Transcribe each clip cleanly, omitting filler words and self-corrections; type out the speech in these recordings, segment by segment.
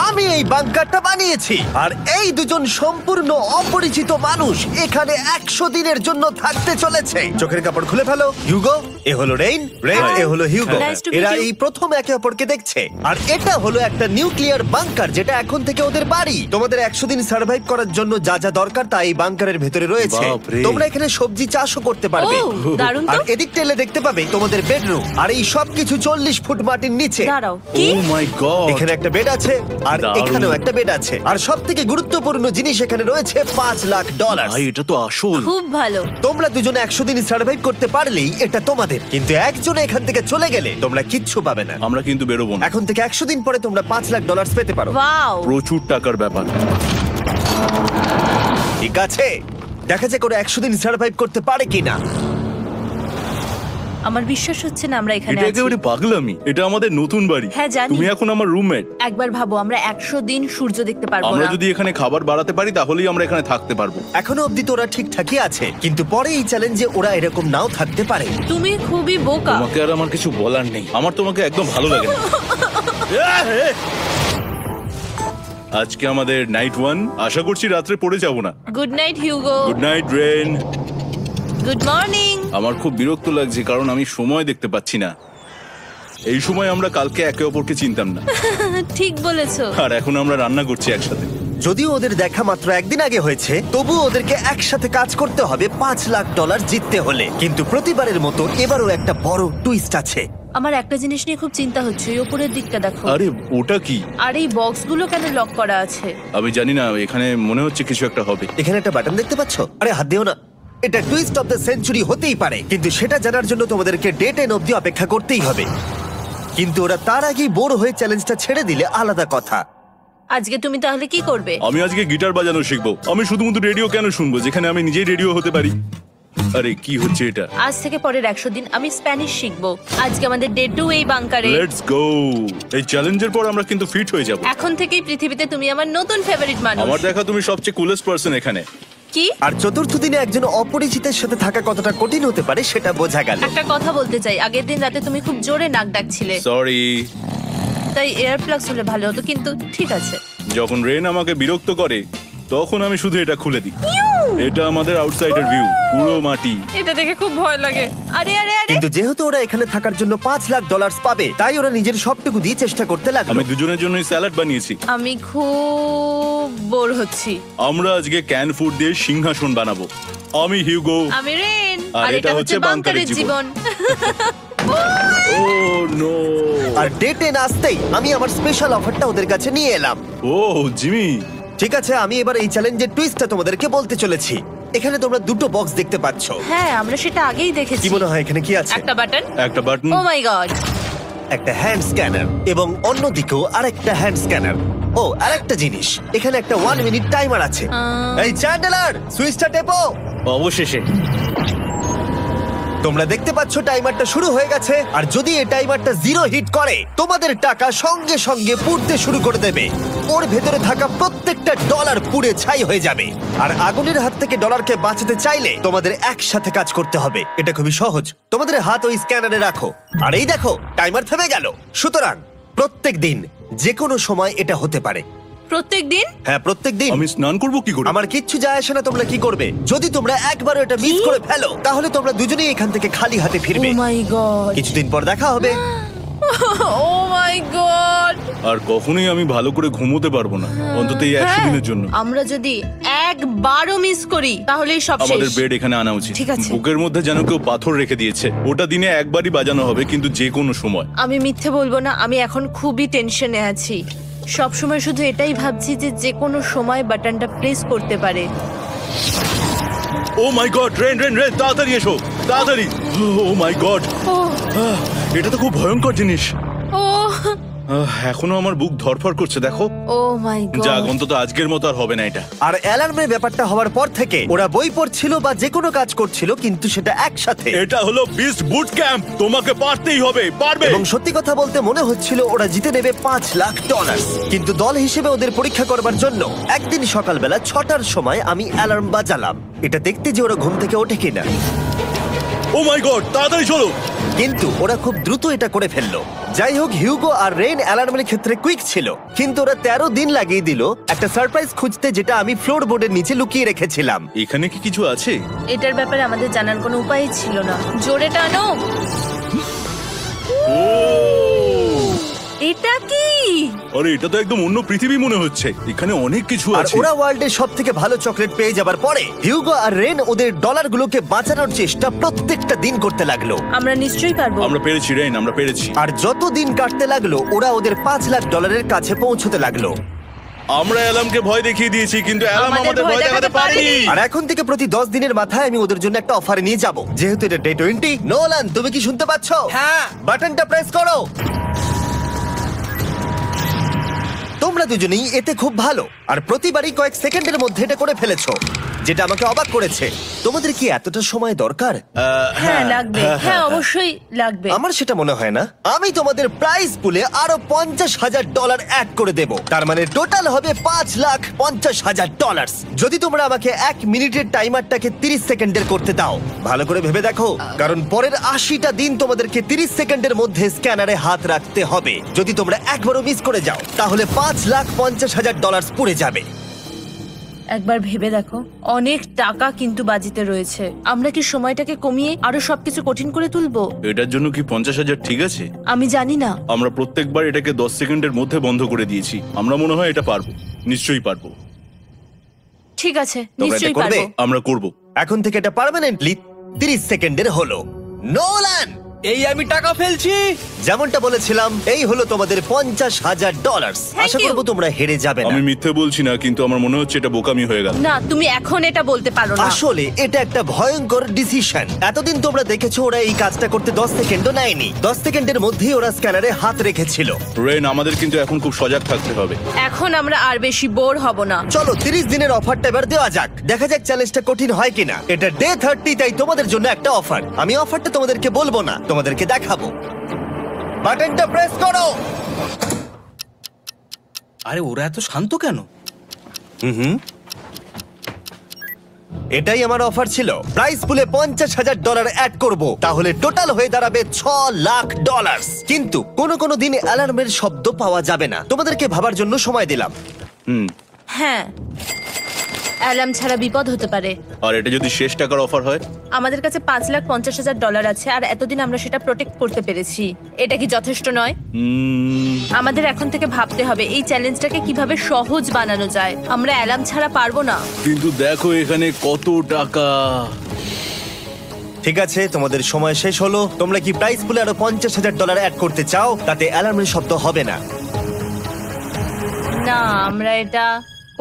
আমি এই বাংকারটা বানিয়েছি আর এই দুজন সম্পূর্ণ অপরিচিত মানুষ এখানে 100 দিনের জন্য থাকতে চলেছে। চোখের কাপড় খুলে ফেলো। হিউগো, এ হলো রেইন, এ হলো হিউগো। Nice to meet এরা you. এই প্রথম একে অপরকে দেখছে। আর এটা হলো একটা নিউক্লিয়ার বাংকার যেটা এখন থেকে ওদের বাড়ি। তোমাদের 100 দিন সার্ভাইভ করার জন্য যা যা দরকার তা এই বাংকারের ভেতরে রয়েছে। বাপরে। তোমরা এখানে সবজি চাষও করতে পারবে। ও, দারুণ তো। আর এদিক টেলে দেখতে পাবে তোমাদের বেডরুম। আর এই সব কিছু 40 ফুট মাটির নিচে। দাঁড়াও, কি? ও মাই গড, এখানে একটা বেড আছে আর দারুণ। এখানেও একটা বেড আছে। আর সব থেকে গুরুত্বপূর্ণ জিনিস এখানে রয়েছে $5 লাখ। ভাই এটা তো আসল। খুব ভালো। তোমরা দুজনে 100 দিন সার্ভাইভ করতে পারলেই এটা তোমাদের, কিন্তু একজন এখান থেকে চলে গেলে তোমরা কিচ্ছু পাবে না। আমরা কিন্তু বেরোবো না, এখন থেকে 100 দিন পরে তোমরা $5 লাখ পেতে পারো। ওয়াও। প্রচুর টাকার ব্যাপার। ঠিক আছে, দেখা যাক করে 100 দিন সার্ভাইভ করতে পারে কিনা। আমার বিশ্বাস হচ্ছে না আমরা এখানে এটা আছি। একেবারে পাগলামি। এটা আমাদের নতুন বাড়ি। হ্যাঁ, জানি। তুমি এখন আমার রুমমেট। একবার ভাবো, আমরা 100 দিন সূর্য দেখতে পারবো আমরা না। যদি এখানে খাবার বাড়াতে পারি তাহলেই আমরা এখানে থাকতে পারবো। এখনো অবধি তো ওরা ঠিকঠাকই আছে, কিন্তু পরে এই চ্যালেঞ্জে ওরা এরকম নাও থাকতে পারে। তুমি খুবই বোকা। তোমাকে আর আমার কিছু বলার নেই। আমার তোমাকে একদম ভালো লাগে না। আজকে আমাদের নাইট 1। আশা করছি রাত্রে পড়ে যাব না। Good night Hugo. Good night Ren. Good morning. আমার খুব বিরক্ত লাগছে কারণ আমি সময় দেখতে পাচ্ছি না। এই সময় আমরা কালকে একে অপরকে চিনতাম না, ঠিক বলেছো। আর এখন আমরা রান্না করছি একসাথে। যদিও ওদের দেখা মাত্র একদিন আগে হয়েছে, তবু ওদেরকে একসাথে কাজ করতে হবে $5 লাখ জিততে হলে। কিন্তু প্রতিবারের মতো এবারও একটা বড় টুইস্ট আছে। আমার একটা জিনিস নিয়ে খুব চিন্তা হচ্ছে, ওই উপরের দিকটা দেখো। আরে ওটা কি? আর এই বক্সগুলো কেন লক করা আছে? আমি জানি না, এখানে মনে হচ্ছে কিছু একটা হবে। এখানে একটা বাটন দেখতে পাচ্ছ? আরে হাত দিও না। এটা টুইস্ট অফ দ্য সেঞ্চুরি হতেই পারে, কিন্তু সেটা জানার জন্য তোমাদেরকে ডে 10 অবধি অপেক্ষা করতেই হবে। কিন্তু ওরা তার আগেই বোর হয়ে চ্যালেঞ্জটা ছেড়ে দিলে আলাদা কথা। আজকে তুমি তাহলে কি করবে? আমি আজকে গিটার বাজানো শিখবো। আমি শুধুমাত্র রেডিও কেন শুনবো যেখানে আমি নিজেই রেডিও হতে পারি? আরে কি হচ্ছে এটা? আজ থেকে পরের 100 দিন আমি স্প্যানিশ শিখবো। আজকে আমাদের ডে 2 এই বাংকারে। Let's go. এই চ্যালেঞ্জের পর আমরা কিন্তু ফিট হয়ে যাব। এখন থেকেই পৃথিবীতে তুমি আমার নতুন ফেভারিট মানুষ। আমার দেখা তুমি সবচেয়ে কুলেস্ট পারসন এখানে। কি? আর চতুর্থ দিনে একজন অপরিচিতের সাথে থাকা কতটা কঠিন হতে পারে সেটা বোঝা গেল। একটা কথা বলতে চাই, আগের দিন রাতে তুমি খুব জোরে নাক ডাকছিলে, সরি। তাই এয়ার প্লাগস হলে ভালো হতো, কিন্তু ঠিক আছে। যখন রেন আমাকে বিরক্ত করে তখন আমি শুধু এটা খুলে দিই। এটা আমাদের আউটসাইডার ভিউ, পুরো মাটি। এটা দেখে খুব ভয় লাগে। আরে আরে আরে, কিন্তু যেহেতু ওরা এখানে থাকার জন্য $5 লাখ পাবে, তাই ওরা নিজের সবটুকু দিয়ে চেষ্টা করতে লাগলো। আমি দুজনের জন্যই স্যালাড বানিয়েছি। আমি খুব বোর হচ্ছি। আমরা আজকে ক্যান ফুড দিয়ে সিংহাসন বানাবো। আমি হিউগো। আমি রেন, আর আর এটা হচ্ছে বাংকারের জীবন। ও নো। আর ডে 10 আসতেই আমি আমার স্পেশাল অফারটা ওদের কাছে নিয়ে এলাম। ও জিমি। ঠিক আছে, আমি এবার এই চ্যালেঞ্জের টুইস্টটা তোমাদেরকে বলতে চলেছি। এখানে তোমরা দুটো বক্স দেখতে পাচ্ছ। হ্যাঁ, আমরা সেটা আগেই দেখেছি। কি মনে হয় এখানে কি আছে? একটা বাটন। একটা বাটন। O my god. একটা হ্যান্ড স্ক্যানার এবং অন্যদিকেও আরেকটা হ্যান্ড স্ক্যানার। ও, আরেকটা জিনিস, এখানে একটা 1 মিনিট টাইমার আছে। এই চ্যান্ডেলার, সুইচটা টেপো। অবশেষে তোমরা দেখতে পাচ্ছ টাইমারটা শুরু হয়ে গেছে। আর যদি এই টাইমারটা 0 হিট করে, তোমাদের টাকা সঙ্গে সঙ্গে পুড়তে শুরু করে দেবে। ওর ভেতরে থাকা প্রত্যেকটা ডলার পুড়ে ছাই হয়ে যাবে। আর আগুনের হাত থেকে ডলারকে বাঁচাতে চাইলে তোমাদের একসাথে কাজ করতে হবে। এটা খুবই সহজ। তোমাদের হাত ওই স্ক্যানারে রাখো, আর এই দেখো টাইমার থেমে গেল। সুতরাং প্রত্যেক দিন যে কোনো সময় এটা হতে পারে। প্রত্যেক দিন? হ্যাঁ, প্রত্যেক দিন। আমি স্নান করবো কি করে? আমার কিচ্ছু যায় আসে না তোমরা কি করবে। যদি তোমরা একবারও এটা মিস করে ফেলো, তাহলে তোমরা দুজনেই এখান থেকে খালি হাতে ও ফিরবে। মাই গড। কিছুদিন পর দেখা হবে। ও মাই গড। আর কখনোই আমি ভালো করে ঘুমোতে পারবো না, অন্তত এই 100 দিনের জন্য। আমরা যদি একবারও মিস করি তাহলেই সব শেষ। আমাদের বেড এখানে আনা উচিত। ঠিক আছে। বুকের মধ্যে যেন কেউ পাথর রেখে দিয়েছে। ওটা দিনে একবারই বাজানো হবে, কিন্তু যে কোনো সময়। আমি মিথ্যে বলবো না, আমি এখন খুবই টেনশনে আছি। সব সময় শুধু এটাই ভাবছি যে যে কোনো সময় বাটনটা প্রেস করতে পারে। ও my god, rain rain rain, তাড়াতাড়ি এসো, তাড়াতাড়ি। ও মাই গড, ও এটা তো খুব ভয়ঙ্কর জিনিস। ও এখনো আমার বুক ধরফর করছে, দেখো। ও মাই গড। যাক, অন্তত আজকের মতো আর হবে না এটা। আর অ্যালার্মের ব্যাপারটা হওয়ার পর থেকে ওরা বই পড়ছিল বা যে কোনো কাজ করছিল, কিন্তু সেটা একসাথে। এটা হলো বিস্ট বুট ক্যাম্প, তোমাকে পারতেই হবে, পারবে। এবং সত্যি কথা বলতে মনে হচ্ছিল ওরা জিতে নেবে $5 লাখ। কিন্তু দল হিসেবে ওদের পরীক্ষা করবার জন্য একদিন সকালবেলা 6টার সময় আমি অ্যালার্ম বাজালাম, এটা দেখতে যে ওরা ঘুম থেকে ওঠে কিনা। ও মাই গড, তাড়াতাড়ি চলো। কিন্তু ওরা খুব দ্রুত এটা করে ফেললো। যাই হোক, হিউগো আর রেন অ্যালার্মের ক্ষেত্রে কুইক ছিল, কিন্তু ওরা 13 দিন লাগিয়ে দিল একটা সারপ্রাইজ খুঁজতে, যেটা আমি ফ্লোর বোর্ডের নিচে লুকিয়ে রেখেছিলাম। এখানে কি কিছু আছে? এটার ব্যাপারে আমাদের জানার কোনো উপায়ই ছিল না। জোরে টানো। এটা কি? আরে এটা তো একদম অন্য পৃথিবী মনে হচ্ছে, এখানে অনেক কিছু আর আছে। ওরা ওয়ার্ল্ডের সব থেকে ভালো চকলেট পেয়ে যাবার পরে হিউগো আর রেন ওদের ডলারগুলোকে বাঁচানোর চেষ্টা প্রত্যেকটা দিন করতে লাগলো। আমরা নিশ্চয়ই পারবো। আমরা পেরেছি রেইন, আমরা পেরেছি। আর যত দিন কাটতে লাগলো ওরা ওদের $5,00,000 কাছে পৌঁছতে লাগলো। আমরা অ্যালামকে ভয় দেখিয়ে দিয়েছি, কিন্তু অ্যালাম আমাদের ভয় দেখাতে পারেনি। আর এখন থেকে প্রতি 10 দিনের মাথায় আমি ওদের জন্য একটা অফার নিয়ে যাব, যেহেতু এটা ডে 20। নোলান, তুমি কি শুনতে পাচ্ছ? হ্যাঁ। বাটনটা প্রেস করো। তোমরা দুজনেই এতে খুব ভালো, আর প্রতিবারই কয়েক সেকেন্ডের মধ্যে এটা করে ফেলেছো, যেটা আমাকে অবাক করেছে। তোমাদের কি এতটা সময় দরকার? হ্যাঁ লাগবে, হ্যাঁ অবশ্যই লাগবে। আমার সেটা মনে হয় না। আমি তোমাদের প্রাইস পুলে আরো $50,000 অ্যাড করে দেব, তার মানে টোটাল হবে $5,50,000। যদি তোমরা আমাকে 1 মিনিটের টাইমারটাকে 30 সেকেন্ডের করতে দাও। ভালো করে ভেবে দেখো, কারণ পরের 80টা দিন তোমাদেরকে 30 সেকেন্ডের মধ্যে স্ক্যানারে হাত রাখতে হবে। যদি তোমরা একবারও মিস করে যাও, তাহলে $5,50,000 পুড়ে যাবে। একবার ভেবে দেখো, অনেক টাকা কিন্তু বাজিতে রয়েছে। আমরা কি সময়টাকে কমিয়ে আরো সবকিছু কঠিন করে তুলবো? এটার জন্য কি 50,000 ঠিক আছে? আমি জানি না। আমরা প্রত্যেকবার এটাকে 10 সেকেন্ডের মধ্যে বন্ধ করে দিয়েছি। আমরা মনে হয় এটা পারবো, নিশ্চয়ই পারবো। ঠিক আছে, তোমরা নিশ্চয়ই এটা করবে? পারবো। আমরা করব। এখন থেকে এটা পার্মানেন্টলি 30 সেকেন্ডের হলো। নোলান, এই আমি টাকা ফেলছি। যেমনটা বলেছিলাম, এই হলো তোমাদের $50,000। Thank Asha you. করবো তোমরা হেরে যাবে না। আমি মিথ্যে বলছি না, কিন্তু আমার মনে হচ্ছে এটা বোকামি হয়ে গেল। না, তুমি এখন এটা বলতে পারো না। আসলে এটা একটা ভয়ঙ্কর ডিসিশন। এতদিন তোমরা দেখেছো ওরা এই কাজটা করতে 10 সেকেন্ডও নেয়নি। 10 সেকেন্ডের মধ্যেই ওরা স্ক্যানারে হাত রেখেছিল। রেইন, আমাদের কিন্তু এখন খুব সজাগ থাকতে হবে। এখন আমরা আর বেশি বোর হব না। চলো 30 দিনের অফারটা এবার দেওয়া যাক, দেখা যাক চ্যালেঞ্জটা কঠিন হয় কিনা। এটা ডে 30, তাই তোমাদের জন্য একটা অফার। আমি অফারটা তোমাদেরকে বলবো না, তোমাদেরকে দেখাবো। বাটনটা প্রেস করো। আরে ওরা এত শান্ত কেন? এটাই আমার অফার ছিল। প্রাইস পুলে $50,000 অ্যাড করব, তাহলে টোটাল হয়ে দাঁড়াবে $6,00,000। কিন্তু কোনো দিন অ্যালার্মের শব্দ পাওয়া যাবে না। তোমাদেরকে ভাবার জন্য সময় দিলাম। হ্যাঁ, অ্যালার্ম ছাড়া বিপদ হতে পারে। আর এটা যদি শেষ টাকার অফার হয়? আমাদের কাছে $5,50,000 আছে, আর এতদিন আমরা সেটা প্রোটেক্ট করতে পেরেছি। এটা কি যথেষ্ট নয়? আমাদের এখন থেকে ভাবতে হবে এই চ্যালেঞ্জটাকে কিভাবে সহজ বানানো যায়। আমরা অ্যালার্ম ছাড়া পারবো না। কিন্তু দেখো এখানে কত টাকা। ঠিক আছে, তোমাদের সময় শেষ হলো। তোমরা কি প্রাইস পুলে আরো $50,000 অ্যাড করতে চাও? তাতে অ্যালার্মের শব্দ হবে না। না, আমরা এটা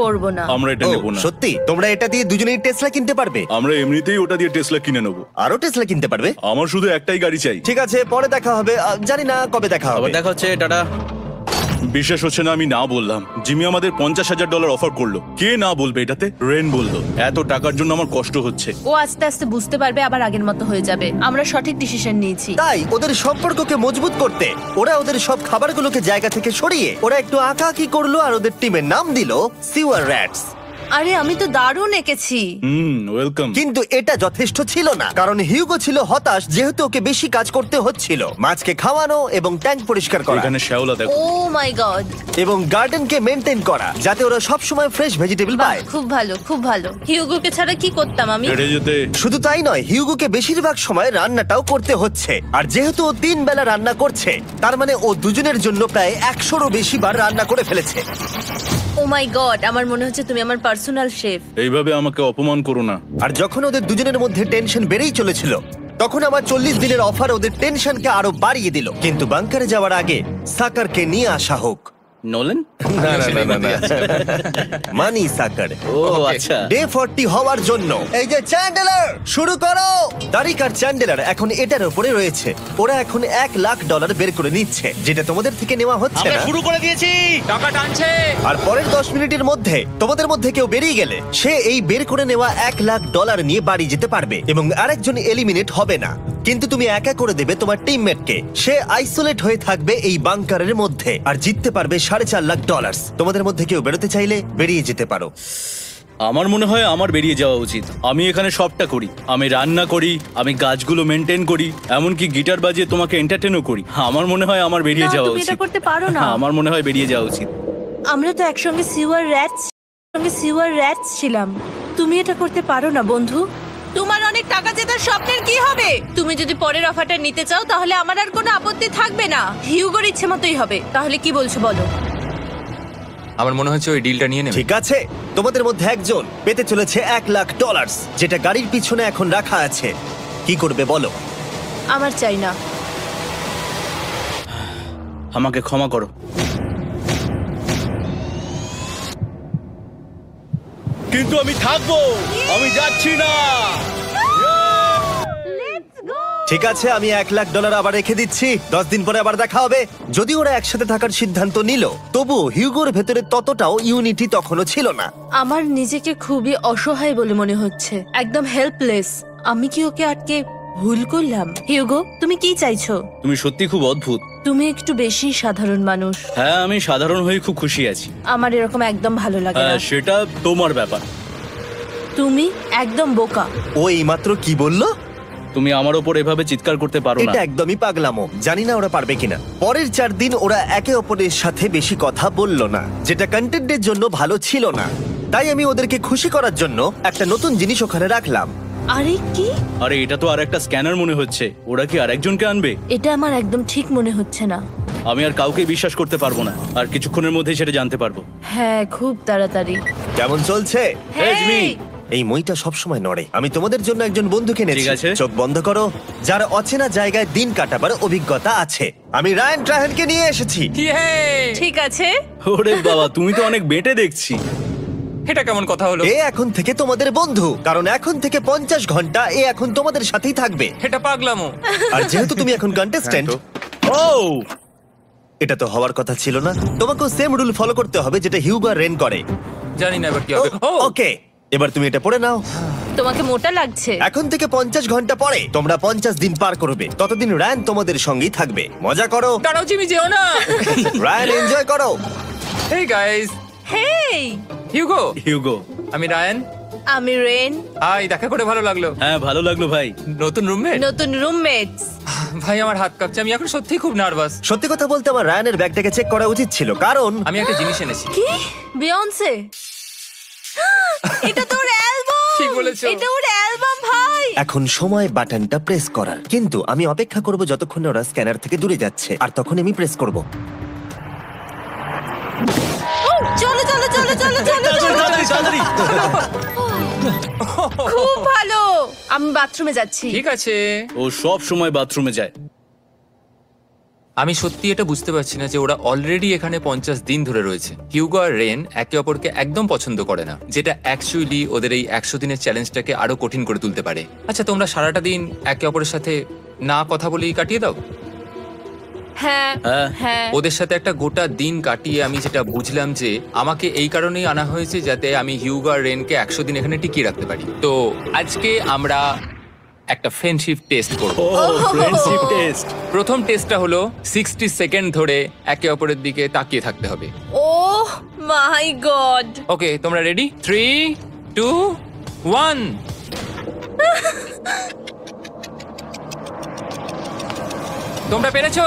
করব না। আমরা এটা ও, নেব না। সত্যি? তোমরা এটা দিয়ে দুজনেই টেসলা কিনতে পারবে? আমরা এমনিতেই ওটা দিয়ে টেসলা কিনে নেবো। আরো টেসলা কিনতে পারবে? আমার শুধু একটাই গাড়ি চাই। ঠিক আছে, পরে দেখা হবে। জানি না কবে দেখা হবে। আবার দেখা হচ্ছে, টাটা। বিশ্বাস হচ্ছে না আমি না বললাম। জিমি আমাদের $50,000 অফার করলো। কে না বলবে এটাতে? রেন বললো। এত টাকার জন্য আমার কষ্ট হচ্ছে। ও আস্তে আস্তে বুঝতে পারবে, আবার আগের মতো হয়ে যাবে। আমরা সঠিক ডিসিশন নিয়েছি। তাই ওদের সম্পর্ককে মজবুত করতে ওরা ওদের সব খাবারগুলোকে জায়গা থেকে সরিয়ে ওরা একটু আঁকাআঁকি করলো, আর ওদের টিমের নাম দিল সিওয়ার র্যাটস। আরে আমি তো দারুণ এঁকেছি। ওয়েলকাম। কিন্তু এটা যথেষ্ট ছিল না, কারণ হিউগো ছিল হতাশ, যেহেতু ওকে বেশি কাজ করতে হচ্ছিল। মাছকে খাওয়ানো এবং ট্যাঙ্ক পরিষ্কার করা এখানে শ্যাওলা দেখো। ও মাই গড। এবং গার্ডেনকে মেনটেন করা, যাতে ওরা সব সময় ফ্রেশ ভেজিটেবল পায়। খুব ভালো, খুব ভালো। হিউগোকে ছাড়া কি করতাম আমি? হেঁটে যেতে। শুধু তাই নয়, হিউগোকে বেশিরভাগ সময় রান্নাটাও করতে হচ্ছে। আর যেহেতু ও 3 বেলা রান্না করছে, তার মানে ও দুজনের জন্য প্রায় 100রও বেশি বার রান্না করে ফেলেছে। ও মাই গড, আমার মনে হচ্ছে তুমি আমার পার্সোনাল শেফ। এইভাবে আমাকে অপমান করো না। আর যখন ওদের দুজনের মধ্যে টেনশন বেড়েই চলেছিল, তখন আমার 40 দিনের অফার ওদের টেনশনকে আরো বাড়িয়ে দিল। কিন্তু বাংকারে যাওয়ার আগে সাকারকে নিয়ে আসা হোক। নোলেন? মানি সাকার। ও আচ্ছা। ডে 40 হওয়ার জন্য এই যে চ্যান্ডেলার শুরু করো। তারিক আর চ্যান্ডেলার এখন এটার উপরে রয়েছে। ওরা এখন $1,00,000 বের করে নিচ্ছে, যেটা তোমাদের থেকে নেওয়া হচ্ছে আমরা না। শুরু করে দিয়েছি, টাকা টানছে। আর পরের 10 মিনিটের মধ্যে তোমাদের মধ্যে কেউ বেরিয়ে গেলে সে এই বের করে নেওয়া $1,00,000 নিয়ে বাড়ি যেতে পারবে, এবং আরেকজন এলিমিনেট হবে না। কিন্তু তুমি একা করে দেবে তোমার টিমমেটকে। সে আইসোলেট হয়ে থাকবে এই বাংকারের মধ্যে, আর জিততে পারবে $4,50,000। তোমাদের মধ্যে কেউ বেরোতে চাইলে বেরিয়ে যেতে পারো। আমার মনে হয় আমার বেরিয়ে যাওয়া উচিত। আমি এখানে সবটা করি, আমি রান্না করি, আমি গাছগুলো মেনটেন করি, এমনকি গিটার বাজিয়ে তোমাকে এন্টারটেনও করি। আমার মনে হয় আমার বেরিয়ে না, যাওয়া তুমি এটা উচিত। করতে পারো না। আমার মনে হয় বেরিয়ে যাওয়া উচিত। আমরা তো একসঙ্গে সিওয়ার র্যাটস ছিলাম। তুমি এটা করতে পারো না বন্ধু। তোমার অনেক টাকা জেতার স্বপ্নের কি হবে? তুমি যদি পরের অফারটা নিতে চাও তাহলে আমার আর কোনো আপত্তি থাকবে না। হিউগোর ইচ্ছে মতোই হবে। তাহলে কি বলছো বলো? আমার মনে হচ্ছে ওই ডিলটা নিয়ে নেবে। ঠিক আছে, তোমাদের মধ্যে একজন পেতে চলেছে $1,00,000, যেটা গাড়ির পিছনে এখন রাখা আছে। কি করবে বলো? আমার চাই না। আমাকে ক্ষমা করো। কিন্তু আমি থাকবো, আমি যাচ্ছি না। ঠিক আছে, আমি $1,00,000 আবার রেখে দিচ্ছি। 10 দিন পরে আবার দেখা হবে। যদি ওরা একসাথে থাকার সিদ্ধান্ত নিল, তবু হিউগোর ভেতরে ততটাও ইউনিটি তখনও ছিল না। আমার নিজেকে খুবই অসহায় বলে মনে হচ্ছে, একদম হেল্পলেস। আমি কি ওকে আটকে ভুল করলাম? হিউগো, তুমি কি চাইছো? তুমি সত্যি খুব অদ্ভুত। তুমি একটু বেশি সাধারণ মানুষ। হ্যাঁ, আমি সাধারণ হয়ে খুব খুশি আছি। আমার এরকম একদম ভালো লাগে না। হ্যাঁ, সেটা তোমার ব্যাপার। তুমি একদম বোকা। ও এইমাত্র কি বললো? তুমি আমার ওপর এভাবে চিৎকার করতে পারো না। এটা একদমই পাগলামো। জানি না ওরা পারবে কিনা। পরের 4 দিন ওরা একে অপরের সাথে বেশি কথা বলল না, যেটা কন্টেন্টের জন্য ভালো ছিল না। তাই আমি ওদেরকে খুশি করার জন্য একটা নতুন জিনিস ওখানে রাখলাম। আরে কি? আরে এটা তো আর একটা স্ক্যানার মনে হচ্ছে। ওরা কি আরেকজনকে আনবে? এটা আমার একদম ঠিক মনে হচ্ছে না। আমি আর কাউকে বিশ্বাস করতে পারবো না। আর কিছুক্ষণের মধ্যেই সেটা জানতে পারবো। হ্যাঁ, খুব তাড়াতাড়ি। কেমন চলছে? Hey, Jimmy! এই মইটা সবসময় নড়ে। আমি তোমাদের জন্য একজন বন্ধুকে এনেছি। ঠিক আছে। চোখ বন্ধ করো। যার অচেনা জায়গায় দিন কাটাবার অভিজ্ঞতা আছে। আমি রায়ান ট্রাহেনকে নিয়ে এসেছি। ইয়ে! ঠিক আছে। ওরে বাবা, তুমি তো অনেক বেটে দেখছি। এটা কেমন কথা হলো? এ এখন থেকে তোমাদের বন্ধু, কারণ এখন থেকে 50 ঘন্টা এ এখন তোমাদের সাথেই থাকবে। এটা পাগলামো। আর যেহেতু তুমি এখন কন্টেস্ট্যান্ট, ও এটা তো হওয়ার কথা ছিল না। তোমাকেও সেম রুল ফলো করতে হবে যেটা হিউগো আর রেন করে। জানি না এবার কি হবে। ও ওকে, এবার তুমি এটা পড়ে নাও। তোমাকে মোটা লাগছে। এখন থেকে 50 ঘন্টা পরে তোমরা 50 দিন পার করবে। ততদিন রায়ান তোমাদের সঙ্গেই থাকবে। মজা করো। দাঁড়াও জিমি, যেও না। রায়ান, এনজয় করো। হেই গাইস, হেই, হিউগো। হিউগো। আমি রায়ান। আমি রেন। হাই, দেখা করে ভালো লাগলো। হ্যাঁ, ভালো লাগলো ভাই। নতুন রুমমেট। নতুন রুমমেটস। ভাই আমার হাত কাঁপছে, আমি এখন সত্যিই খুব নার্ভাস। সত্যি কথা বলতে আমার রায়ানের ব্যাগটাকে চেক করা উচিত ছিল, কারণ আমি একটা জিনিস এনেছি। কি? বিয়ন্সে? এটা তোর অ্যালবাম। ঠিক বলেছো। এটা ওর অ্যালবাম ভাই। এখন সময় বাটনটা প্রেস করার। কিন্তু আমি অপেক্ষা করব যতক্ষণ না ওরা স্ক্যানার থেকে দূরে যাচ্ছে, আর তখন আমি প্রেস করব। চলো চলো চলো চলো চলো চলো। তাড়াতাড়ি। খুব ভালো। আমি বাথরুমে যাচ্ছি। ঠিক আছে। ও সব সময় বাথরুমে যায়। আমি সত্যি এটা বুঝতে পারছি না যে ওরা অলরেডি এখানে 50 দিন ধরে রয়েছে। হিউগো আর রেন একে অপরকে একদম পছন্দ করে না, যেটা অ্যাকচুয়ালি ওদের এই 100 দিনের চ্যালেঞ্জটাকে আরো কঠিন করে তুলতে পারে। আচ্ছা, তোমরা সারাটা দিন একে অপরের সাথে না কথা বলেই কাটিয়ে দাও? হ্যাঁ হ্যাঁ। হ্যাঁ। ওদের সাথে একটা গোটা দিন কাটিয়ে আমি যেটা বুঝলাম যে আমাকে এই কারণেই আনা হয়েছে যাতে আমি হিউগো আর রেনকে 100 দিন এখানে টিকিয়ে রাখতে পারি। তো আজকে আমরা একটা ফ্রেন্ডশিপ টেস্ট করব। ও ফ্রেন্ডশিপ টেস্ট। প্রথম টেস্টটা হলো 60 সেকেন্ড ধরে একে অপরের দিকে তাকিয়ে থাকতে হবে। ওহ মাই গড। ওকে, তোমরা রেডি? 3, 2, 1। তোমরা পেরেছো?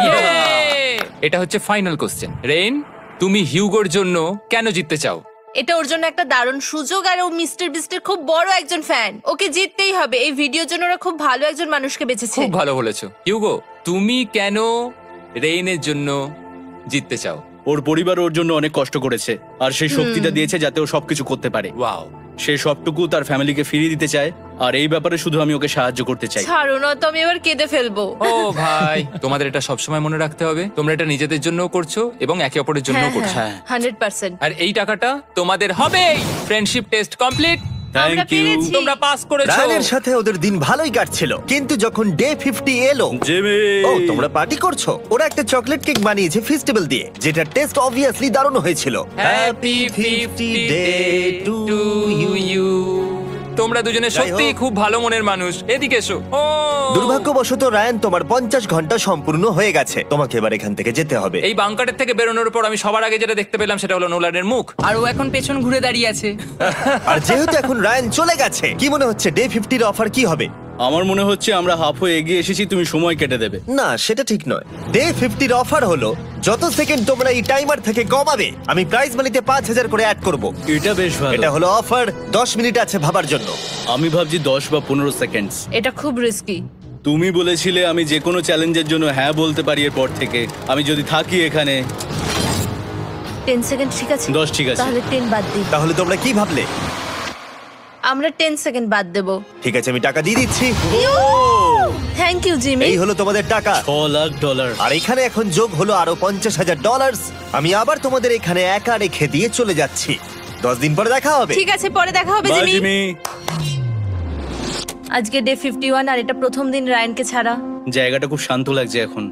Yay! এটা হচ্ছে ফাইনাল কোশ্চেন। রেইন, তুমি হিউগোর জন্য কেন জিততে চাও? এটা ওর জন্য একটা দারুণ সুযোগ, আর ও মিস্টার বিস্টের খুব বড় একজন ফ্যান। ওকে জিততেই হবে। এই ভিডিওর জন্য ওরা খুব ভালো একজন মানুষকে বেঁচেছে। খুব ভালো বলেছো। হিউগো, তুমি কেন রেইনের জন্য জিততে চাও? ওর পরিবার ওর জন্য অনেক কষ্ট করেছে, আর সেই শক্তিটা দিয়েছে যাতে ও সবকিছু করতে পারে। ওয়াও। সে সবটুকু তার ফ্যামিলিকে ফিরিয়ে দিতে চায়, আর এই ব্যাপারে শুধু আমি ওকে সাহায্য করতে চাই। ছাড়ো না তো, আমি এবার কেঁদে ফেলবো। ও ভাই, তোমাদের এটা সবসময় মনে রাখতে হবে। তোমরা এটা নিজেদের জন্যও করছো এবং একে অপরের জন্যও করছো। হ্যাঁ। 100%। আর এই টাকাটা তোমাদের হবেই। Friendship test complete. আমরা থ্যাংক ইউ পেরেছি। তোমরা পাস করেছো। রায়ানের সাথে ওদের দিন ভালোই কাটছিল, কিন্তু যখন ডে 50 এলো, জিমি। ও তোমরা পার্টি করছো। ওরা একটা চকলেট কেক বানিয়েছে ফেস্টিভ্যাল দিয়ে, যেটা টেস্ট অবভিয়াসলি দারুণ হয়েছিল। Happy 50 day to you. তোমরা দুজনে যাই সত্যি হোক। খুব ভালো মনের মানুষ, এদিকে এসো। ও দুর্ভাগ্যবশত রায়ান, তোমার 50 ঘন্টা সম্পূর্ণ হয়ে গেছে। তোমাকে এবার এখান থেকে যেতে হবে। এই বাংকারের থেকে বেরোনোর পর আমি সবার আগে যেটা দেখতে পেলাম সেটা হলো নোলানের মুখ। আর ও এখন পেছন ঘুরে দাঁড়িয়ে আছে। আর যেহেতু এখন রায়ান চলে গেছে, কি মনে হচ্ছে ডে 50 এর অফার কি হবে? আমার মনে হচ্ছে আমরা হাফ হয়ে এগিয়ে এসেছি, তুমি সময় কেটে দেবে। না, সেটা ঠিক নয়। ডে 50 এর অফার হলো যত সেকেন্ড তোমরা এই টাইমার থেকে কমাবে, আমি প্রাইজ মানিতে 5000 করে অ্যাড করব। এটা বেশ ভালো। এটা হলো অফার। 10 মিনিট আছে ভাবার জন্য। আমি ভাবছি 10 বা 15 সেকেন্ডস। এটা খুব রিস্কি। তুমি বলেছিলে আমি যে কোনো চ্যালেঞ্জের জন্য হ্যাঁ বলতে পারি এরপর থেকে। আমি যদি থাকি এখানে 10 সেকেন্ড ঠিক আছে? 10 ঠিক আছে। তাহলে 10 বাদ দিই। তাহলে তোমরা কি ভাবলে? আমরা 10 সেকেন্ড বাদ দেব। ঠিক আছে, আমি টাকা দিয়ে দিচ্ছি। Thank you Jimmy. এই হলো তোমাদের টাকা। $6,00,000। আর এখানে এখন যোগ হলো আরো $50,000। আমি আবার তোমাদের এখানে একা রেখে দিয়ে চলে যাচ্ছি। 10 দিন পরে দেখা হবে। ঠিক আছে, পরে দেখা হবে বাই জিমি। জিমি। আজকে ডে 51 আর এটা প্রথম দিন রায়ানকে ছাড়া। জায়গাটা খুব শান্ত লাগছে এখন।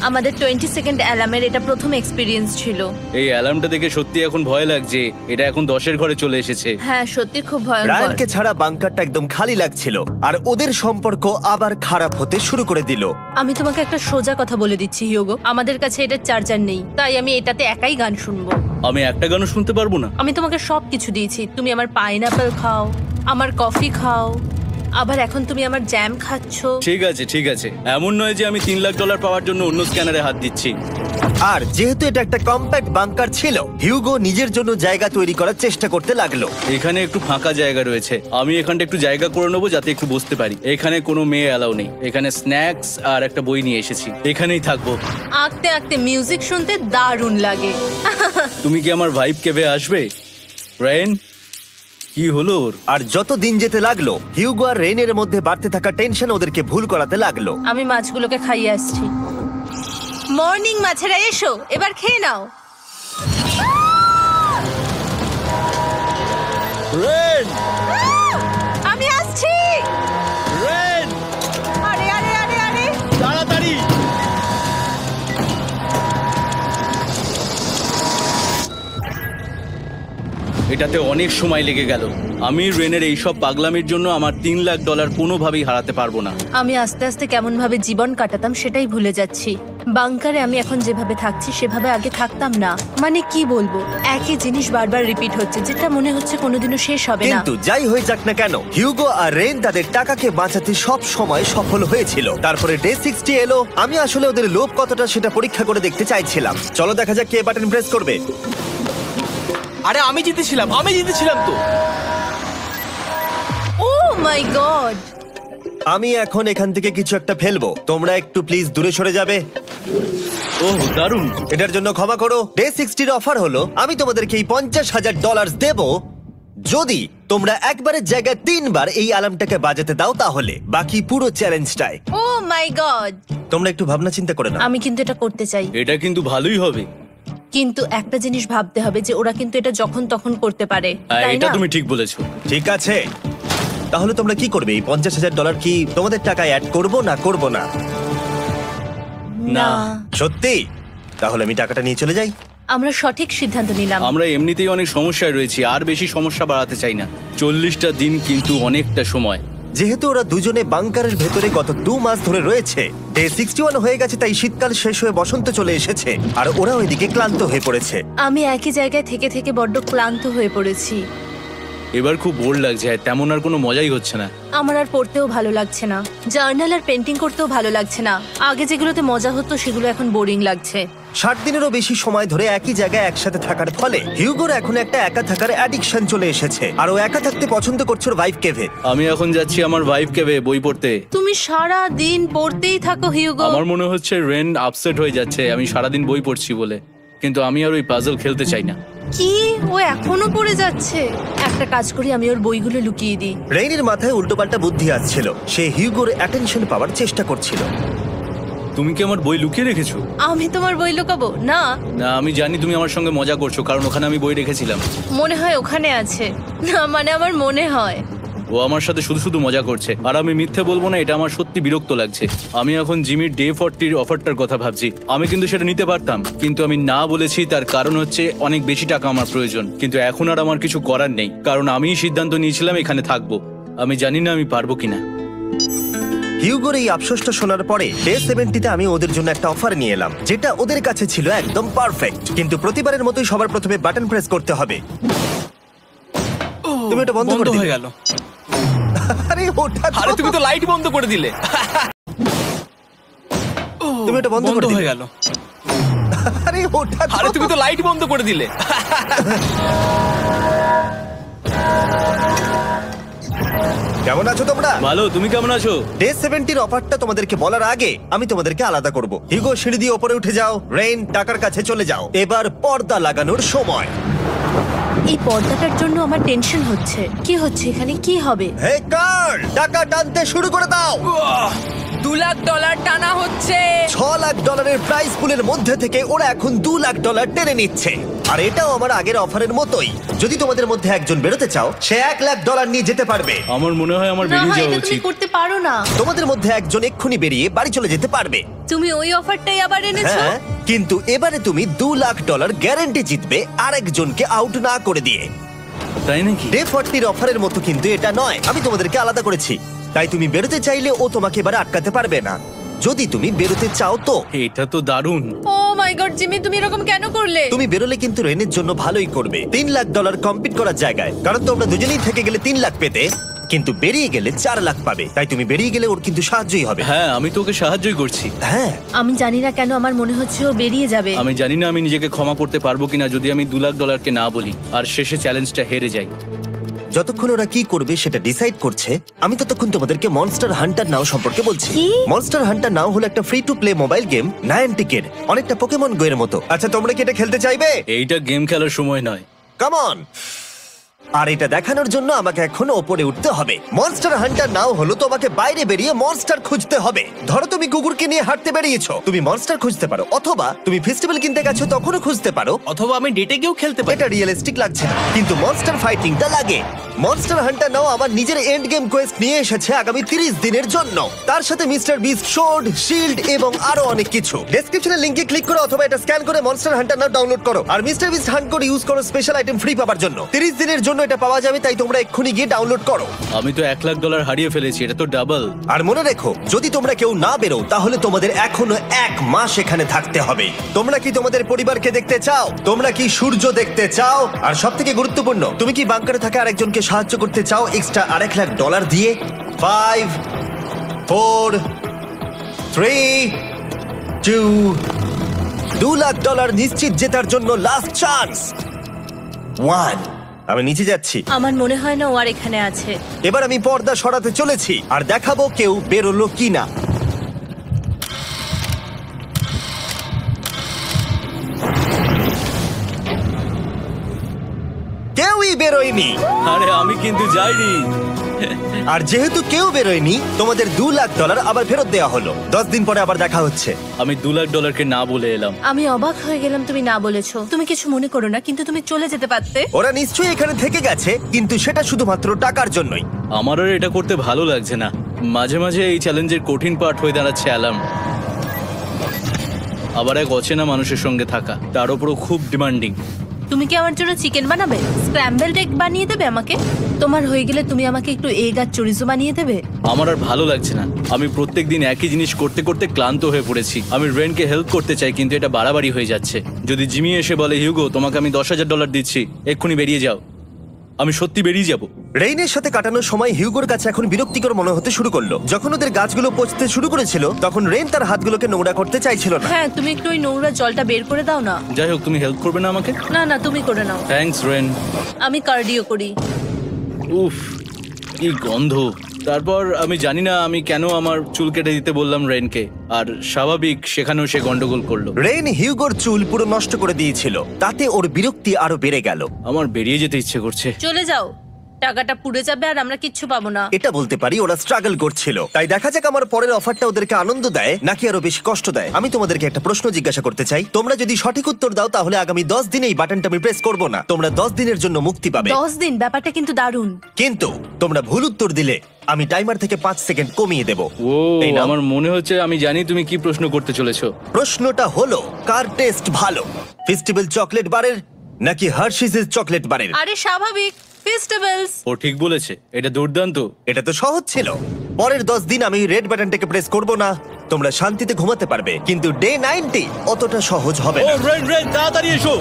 আমাদের 20 সেকেন্ড অ্যালার্মের এটা প্রথম এক্সপিরিয়েন্স ছিল। এই অ্যালার্মটা দেখে সত্যি এখন ভয় লাগছে। এটা এখন 10-এর ঘরে চলে এসেছে। হ্যাঁ, সত্যি খুব ভয়ঙ্কর। রায়ানকে ছাড়া বাংকারটা একদম খালি লাগছিল, আর ওদের সম্পর্ক আবার খারাপ হতে শুরু করে দিল। আমি তোমাকে একটা সোজা কথা বলে দিচ্ছি হিয়োগো, আমাদের কাছে এটা চার্জার নেই, তাই আমি এটাতে একাই গান শুনবো। আমি একটা গানও শুনতে পারবো না। আমি তোমাকে সব কিছু দিয়েছি, তুমি আমার পাইনাপেল খাও, আমার কফি খাও, আবার এখন তুমি আমার জ্যাম খাচ্ছো। ঠিক আছে ঠিক আছে, এমন নয় যে আমি $3,00,000 পাওয়ার জন্য অন্য স্ক্যানারে হাত দিচ্ছি। আর যেহেতু এটা একটা কম্প্যাক্ট বাংকার ছিল, হিউগো নিজের জন্য জায়গা তৈরি করার চেষ্টা করতে লাগলো। এখানে একটু ফাঁকা জায়গা রয়েছে, আমি এখানটা একটু জায়গা করে নেবো যাতে একটু বসতে পারি। এখানে কোনো মেয়ে অ্যালাউ নেই। এখানে স্ন্যাক্স আর একটা বই নিয়ে এসেছি, এখানেই থাকবো। আঁকতে আঁকতে মিউজিক শুনতে দারুণ লাগে। তুমি কি আমার ভাইব কেভে আসবে? রেন, কি হলো ওর? আর যত দিন যেতে লাগলো, হিউগো আর রেনের মধ্যে বাড়তে থাকা টেনশন ওদেরকে ভুল করাতে লাগলো। আমি মাছগুলোকে খাইয়ে আসছি। মর্নিং মাছেরা, এসো এবার খেয়ে নাও। রেন, আমি আসছি। রেন, আরে আরে আরে আরে, তাড়াতাড়ি। এটাতে অনেক সময় লেগে গেল। আমি রেনের এইসব পাগলামির জন্য আমার $3,00,000 কোনোভাবেই হারাতে পারবো না। আমি আস্তে আস্তে কেমন ভাবে জীবন কাটাতাম সেটাই ভুলে যাচ্ছি। বাংকারে আমি এখন যেভাবে থাকছি সেভাবে আগে থাকতাম না। মানে কি বলবো, একই জিনিস বারবার রিপিট হচ্ছে, যেটা মনে হচ্ছে কোনোদিনও শেষ হবে না। কিন্তু যাই হয়ে যাক না কেন, হিউগো আর রেন তাদের টাকাকে বাঁচাতে সব সময় সফল হয়েছিল। তারপরে ডে 60 এলো। আমি আসলে ওদের লোভ কতটা সেটা পরীক্ষা করে দেখতে চাইছিলাম। চলো দেখা যাক কে বাটন প্রেস করবে। আরে আমি জিতেছিলাম তো। ও মাই গড! আমি এখন এখান থেকে কিছু একটা ফেলবো, তোমরা একটু প্লিজ দূরে সরে যাবে। ওহ দারুণ। এটার জন্য ক্ষমা করো। ডে 60 এর অফার হলো আমি তোমাদেরকে এই $50,000 দেব যদি তোমরা একবারের জায়গায় 3 বার এই অ্যালার্মটাকে বাজাতে দাও, তাহলে বাকি পুরো চ্যালেঞ্জটাই। ও মাই গড! তোমরা একটু ভাবনা চিন্তা করে নাও। আমি কিন্তু এটা করতে চাই, এটা কিন্তু ভালোই হবে। কিন্তু একটা জিনিস ভাবতে হবে যে ওরা কিন্তু এটা যখন তখন করতে পারে, হ্যাঁ, তাই এটা না? তুমি ঠিক বলেছো। ঠিক আছে, তাহলে তোমরা কি করবে? এই $50,000 কি তোমাদের টাকায় অ্যাড করবো না করবো না? না, সত্যি? তাহলে আমি টাকাটা নিয়ে চলে যাই। আমরা সঠিক সিদ্ধান্ত নিলাম। আমরা এমনিতেই অনেক সমস্যায় রয়েছি, আর বেশি সমস্যা বাড়াতে চাই না। 40টা দিন কিন্তু অনেকটা সময়। যেহেতু ওরা দুজনে বাংকারের ভেতরে গত 2 মাস ধরে রয়েছে, ডে 61 হয়ে গেছে, তাই শীতকাল শেষ হয়ে বসন্ত চলে এসেছে, আর ওরা ওইদিকে ক্লান্ত হয়ে পড়েছে। আমি একই জায়গায় থেকে থেকে বড্ড ক্লান্ত হয়ে পড়েছি। এবার খুব বোর লাগছে, আর তেমন আর কোনো মজাই হচ্ছে না। আমার আর পড়তেও ভালো লাগছে না, জার্নাল আর পেন্টিং করতেও ভালো লাগছে না। আগে যেগুলোতে মজা হতো সেগুলো এখন বোরিং লাগছে। 60 দিনেরও বেশি সময় ধরে একই জায়গায় একসাথে থাকার ফলে হিউগোর এখন একটা একা থাকার অ্যাডিকশন চলে এসেছে, আর ও একা থাকতে পছন্দ করছে ওর ভাইফ কেভে। আমি এখন যাচ্ছি আমার ওয়াইফ কেভে বই পড়তে। তুমি সারা দিন পড়তেই থাকো হিউগো। আমার মনে হচ্ছে রেন আপসেট হয়ে যাচ্ছে আমি সারাদিন বই পড়ছি বলে, কিন্তু আমি আর ওই পাজল খেলতে চাই না। কি, ও এখনো পড়ে যাচ্ছে? একটা কাজ করি, আমি ওর বইগুলো লুকিয়ে দিই। রেইনের মাথায় উল্টোপাল্টা বুদ্ধি আসছিল, সে হিউগোর অ্যাটেনশন পাওয়ার চেষ্টা করছিল। তুমি কি আমার বই লুকিয়ে রেখেছো? আমি তোমার বই লুকাবো না? না, আমি জানি তুমি আমার সঙ্গে মজা করছো, কারণ ওখানে আমি বই রেখেছিলাম। মনে হয় ওখানে আছে। না মানে আমার মনে হয়। ও আমার সাথে শুধু শুধু মজা করছে, আর আমি মিথ্যে বলবো না, এটা আমার সত্যি বিরক্ত লাগছে। আমি এখন জিমির ডে 40 অফারটার কথা ভাবছি। আমি কিন্তু সেটা নিতে পারতাম, কিন্তু আমি না বলেছি। তার কারণ হচ্ছে অনেক বেশি টাকা আমার প্রয়োজন, কিন্তু এখন আর আমার কিছু করার নেই, কারণ আমিই সিদ্ধান্ত নিয়েছিলাম এখানে থাকবো। আমি জানি না আমি পারবো কিনা। হিউগোর এই আফসোসটা শোনার পরে ডে 70-তে আমি ওদের জন্য একটা অফার নিয়ে এলাম, যেটা ওদের কাছে ছিল একদম পারফেক্ট। কিন্তু প্রতিবারের মতোই সবার প্রথমে বাটন প্রেস করতে হবে। তুমি এটা বন্ধ করে হয়ে দিলে। গেল। আরে ওটা তো- আরে তুমি তো লাইট বন্ধ করে দিলে। তুমি এটা বন্ধ করে হয়ে দিলে। গেল। আরে ওটা তো- আরে তুমি তো লাইট বন্ধ করে দিলে। কেমন আছো তোমরা? ভালো, তুমি কেমন আছো? ডে 70-র অফারটা তোমাদেরকে বলার আগে আমি তোমাদেরকে আলাদা করব। হিউগো, সিঁড়ি দিয়ে ওপরে উঠে যাও। রেইন, টাকার কাছে চলে যাও। এবার পর্দা লাগানোর সময়। এই পর্দাটার জন্য আমার টেনশন হচ্ছে। কি হচ্ছে এখানে? কি হবে? হে কার্ল, টাকা টানতে শুরু করে দাও। $2 লাখ টানা হচ্ছে। $6 লাখ প্রাইস পুলের মধ্যে থেকে ওরা এখন $2 লাখ টেনে নিচ্ছে। আর এটাও আমার আগের অফারের মতোই। যদি তোমাদের মধ্যে একজন বেরোতে চাও, সে $1 লাখ নিয়ে যেতে পারবে। আমার মনে হয় আমার না বেরিয়ে হয় যাওয়া এটা তুমি উচিত। করতে পারো না। তোমাদের মধ্যে একজন এক্ষুনি বেরিয়ে বাড়ি চলে যেতে পারবে। তুমি ওই অফারটাই আবার এনেছো। হ্যাঁ, কিন্তু এবারে তুমি $2 লাখ গ্যারান্টি জিতবে আরেকজনকে আউট না করে দিয়ে। তাই নাকি? ডে 40-র অফারের মতো কিন্তু এটা নয়। আমি তোমাদেরকে আলাদা করেছি, তাই তুমি বেরোতে চাইলে ও তোমাকে এবারে আটকাতে পারবে না। যদি তুমি বেরোতে চাও তো। এটা তো দারুণ। ও মাই গড জিমি, তুমি এরকম কেন করলে? তুমি বেরোলে কিন্তু রেনের জন্য ভালোই করবে। $3 লাখ কম্পিট করার জায়গায়, কারণ তোমরা দুজনেই থেকে গেলে 3 লাখ পেতে, কিন্তু বেরিয়ে গেলে 4 লাখ পাবে। তাই তুমি বেরিয়ে গেলে ওর কিন্তু সাহায্যই হবে। হ্যাঁ, আমি তোকে সাহায্যই করছি। হ্যাঁ, আমি জানি না কেন আমার মনে হচ্ছে ও বেরিয়ে যাবে। আমি জানি না আমি নিজেকে ক্ষমা করতে পারবো কিনা যদি আমি $2 লাখ না বলি আর শেষে চ্যালেঞ্জটা হেরে যাই। যতক্ষণ ওরা কি করবে সেটা ডিসাইড করছে, আমি ততক্ষণ তোমাদেরকে মনস্টার হান্টার নাও সম্পর্কে বলছি। কি? মনস্টার হান্টার নাও হলো একটা free to play mobile game, নায়ান্টিকের, অনেকটা পোকেমন গো এর মতো। আচ্ছা, তোমরা কি এটা খেলতে চাইবে? এইটা গেম খেলার সময় নয়। Come on. আর এটা দেখানোর জন্য আমাকে এখন ওপরে উঠতে হবে। মনস্টার হান্টার নাও হলো তোমাকে বাইরে বেরিয়ে মনস্টার খুঁজতে হবে। ধরো তুমি কুকুরকে নিয়ে হাঁটতে বেরিয়েছো, তুমি মনস্টার খুঁজতে পারো, অথবা তুমি ফেস্টিভ্যাল কিনতে গেছো তখনও খুঁজতে পারো। অথবা আমি ডেটে গিয়েও খেলতে পারি। এটা রিয়েলিস্টিক লাগছে না, কিন্তু মনস্টার ফাইটিংটা লাগে। মনস্টার হান্টার নাও আমার নিজের এন্ড গেম কোয়েস্ট নিয়ে এসেছে আগামী 30 দিনের জন্য। তার সাথে মিস্টার বিস্ট সোর্ড, শিল্ড এবং আরো অনেক কিছু। ডেসক্রিপশনের লিংকে ক্লিক করো অথবা এটা স্ক্যান করে মনস্টার হান্টার নাও ডাউনলোড করো। আর মিস্টার বিস্ট হান্ট করে ইউজ করো স্পেশাল আইটেম ফ্রি পাওয়ার জন্য। 30 দিনের জন্য এটা পাওয়া যাবে, তাই তোমরা এক্ষুনি গিয়ে ডাউনলোড করো। আমি তো $1 লাখ হারিয়ে ফেলেছি, এটা তো ডাবল। আর মনে রেখো, যদি তোমরা কেউ না বেরো তাহলে তোমাদের এখনো 1 মাস এখানে থাকতে হবে। তোমরা কি তোমাদের পরিবারকে দেখতে চাও? তোমরা কি সূর্য দেখতে চাও? আর সবথেকে গুরুত্বপূর্ণ, তুমি কি বাংকারে থাকা আরেকজনকে সাহায্য করতে চাও এক্সট্রা $1 লাখ দিয়ে? 5 4 3 2 $2 লাখ নিশ্চিত জেতার জন্য লাস্ট চান্স। 1। আমি নিচে যাচ্ছি। আমার মনে হয় না ও আর এখানে আছে। এবার আমি পর্দা সরাতে চলেছি আর দেখাবো কেউ বেরোলো কিনা। কেউই বেরোয়নি। আরে আমি কিন্তু যাইনি। আর যেহেতু কেউ বেরোয়নি, তোমাদের $2 লাখ আবার ফেরত দেওয়া হলো। 10 দিন পরে আবার দেখা হচ্ছে। আমি $2 লাখ না বলে এলাম। আমি অবাক হয়ে গেলাম তুমি না বলেছো। তুমি কিছু মনে করো না, কিন্তু তুমি চলে যেতে পারতে। ওরা নিশ্চয়ই এখানে থেকে গেছে, কিন্তু সেটা শুধুমাত্র টাকার জন্যই। আমার আর এটা করতে ভালো লাগছে না। মাঝে মাঝে এই চ্যালেঞ্জের কঠিন পার্ট হয়ে দাঁড়াচ্ছে অ্যালার্ম। আবার এক অচেনা মানুষের সঙ্গে থাকা, তার উপরও খুব ডিমান্ডিং। তুমি কি আমার জন্য চিকেন বানাবে? স্ক্র্যাম্বলড এগ বানিয়ে দেবে আমাকে? তোমার হয়ে গেলে তুমি আমাকে একটু এগ আর চরিজো বানিয়ে দেবে? আমার আর ভালো লাগছে না। আমি প্রত্যেকদিন একই জিনিস করতে করতে ক্লান্ত হয়ে পড়েছি। আমি রেনকে হেল্প করতে চাই, কিন্তু এটা বাড়াবাড়ি হয়ে যাচ্ছে। যদি জিমি এসে বলে, হিউগো তোমাকে আমি $10,000 দিচ্ছি, এক্ষুনি বেরিয়ে যাও, আমি সত্যি বেরিয়ে যাব। রেইনের সাথে কাটানোর সময় হিউগোর কাছে এখন বিরক্তিকর মনে হতে শুরু করলো। যখন ওদের গাছগুলো পচতে শুরু করেছিল, তখন রেইন তার হাতগুলোকে নোংরা করতে চাইছিল না। হ্যাঁ, তুমি একটু ওই নোংরা জলটা বের করে দাও না। যাই হোক, তুমি হেল্প করবে না আমাকে? না না, তুমি করে নাও। Thanks Ren. আমি কার্ডিও করি। উফ, কি গন্ধ। তারপর আমি জানি না আমি কেন আমার চুল কেটে দিতে বললাম রেনকে, আর স্বাভাবিক সেখানেও সে গন্ডগোল করলো। রেইন হিউগোর চুল পুরো নষ্ট করে দিয়েছিল, তাতে ওর বিরক্তি আরো বেড়ে গেল। আমার বেরিয়ে যেতে ইচ্ছে করছে। চলে যাও। টাকাটা পুড়ে যাবে আর আমরা কিচ্ছু পাবো না। এটা বলতে পারি ওরা স্ট্রাগল করছিল, তাই দেখা যাক আমার পরের অফারটা ওদেরকে আনন্দ দেয় নাকি আরো বেশি কষ্ট দেয়। আমি তোমাদেরকে একটা প্রশ্ন জিজ্ঞাসা করতে চাই, তোমরা যদি সঠিক উত্তর দাও তাহলে আগামী 10 দিনে এই বাটনটা আমি প্রেস করব না, তোমরা 10 দিনের জন্য মুক্তি পাবে। 10 দিন, ব্যাপারটা কিন্তু দারুণ। কিন্তু তোমরা ভুল উত্তর দিলে আমি টাইমার থেকে 5 সেকেন্ড কমিয়ে দেব। ও এই নাও। আমার মনে হচ্ছে আমি জানি তুমি কি প্রশ্ন করতে চলেছো। প্রশ্নটা হলো কার টেস্ট ভালো, ফেস্টিভ্যাল চকলেট বারের নাকি হার্শিসের চকলেট বারের? আরে স্বাভাবিক, ফেস্টিভ্যালস। ও ঠিক বলেছে, এটা দুর্দান্ত। এটা তো সহজ ছিল। পরের 10 দিন আমি রেড বাটনটাকে প্রেস করব না, তোমরা শান্তিতে ঘুমাতে পারবে। কিন্তু ডে 90 অতটা সহজ হবে ও না। রেন রেন তাড়াতাড়ি এসো।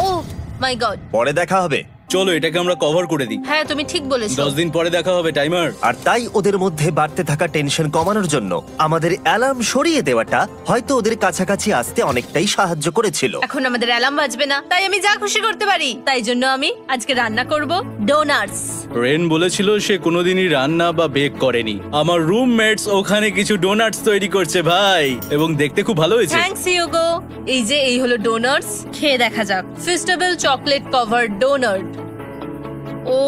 ও মাই গড। পরে দেখা হবে। চলো এটাকে আমরা কভার করে দিই। হ্যাঁ তুমি ঠিক বলেছো। 10 দিন পরে দেখা হবে টাইমার। আর তাই ওদের মধ্যে বাড়তে থাকা টেনশন কমানোর জন্য আমাদের অ্যালার্ম সরিয়ে দেওয়াটা হয়তো ওদের কাছাকাছি আসতে অনেকটাই সাহায্য করেছিল। এখন আমাদের অ্যালার্ম বাজবে না, তাই আমি যা খুশি করতে পারি। তাই জন্য আমি আজকে রান্না করব ডোনাটস। রেন বলেছিল সে কোনোদিনই রান্না বা বেক করেনি। আমার রুমমেটস ওখানে কিছু ডোনাটস তৈরি করছে ভাই, এবং দেখতে খুব ভালো হয়েছে। Thanks Yugo. এই হলো ডোনাটস, খেয়ে দেখা যাক। Festival chocolate cover donut. Oh